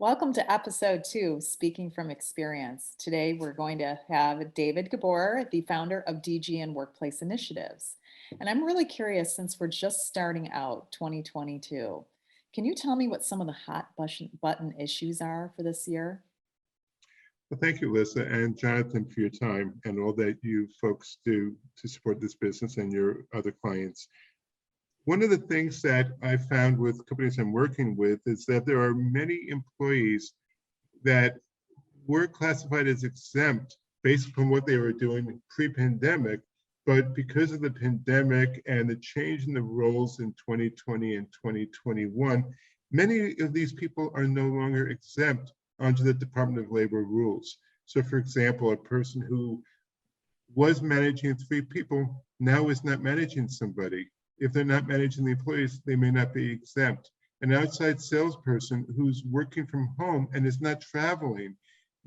Welcome to episode 2, Speaking from Experience. Today, we're going to have David Gabor, the founder of DGN Workplace Initiatives. And I'm really curious, since we're just starting out 2022, can you tell me what some of the hot button issues are for this year? Well, thank you, Lisa and Jonathan, for your time and all that you folks do to support this business and your other clients. One of the things that I found with companies I'm working with is that there are many employees that were classified as exempt based upon what they were doing pre-pandemic, but because of the pandemic and the change in the roles in 2020 and 2021, many of these people are no longer exempt under the Department of Labor rules. So for example, a person who was managing 3 people now is not managing somebody. If they're not managing the employees, they may not be exempt. An outside salesperson who's working from home and is not traveling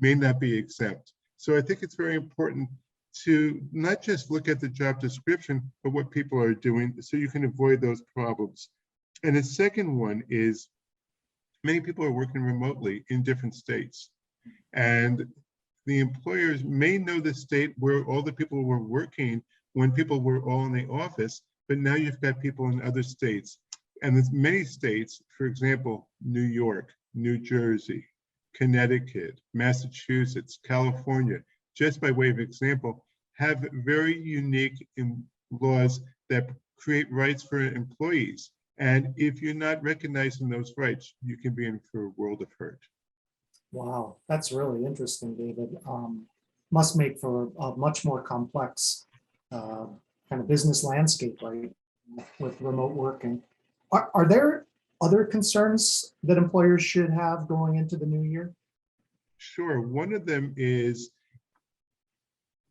may not be exempt. So I think it's very important to not just look at the job description, but what people are doing so you can avoid those problems. And the second one is many people are working remotely in different states. And the employers may know the state where all the people were working when people were all in the office, but now you've got people in other states. And there's many states, for example, New York, New Jersey, Connecticut, Massachusetts, California, just by way of example, have very unique laws that create rights for employees. And if you're not recognizing those rights, you can be in for a world of hurt. Wow, that's really interesting, David. Must make for a much more complex kind of business landscape, right, with remote working. Are there other concerns that employers should have going into the new year? Sure. One of them is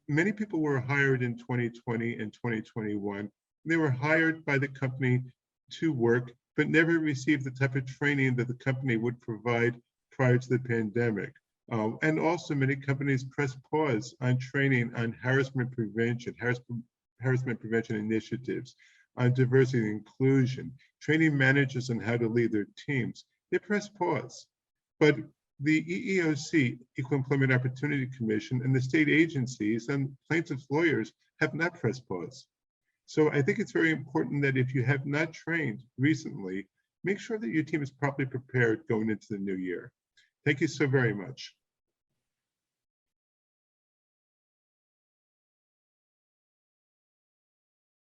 many people were hired in 2020 and 2021. They were hired by the company to work, but never received the type of training that the company would provide prior to the pandemic. And also many companies press pause on training on harassment prevention initiatives, on diversity and inclusion, training managers on how to lead their teams. They press pause. But the EEOC, Equal Employment Opportunity Commission, and the state agencies and plaintiffs' lawyers have not pressed pause. So I think it's very important that if you have not trained recently, make sure that your team is properly prepared going into the new year. Thank you so very much.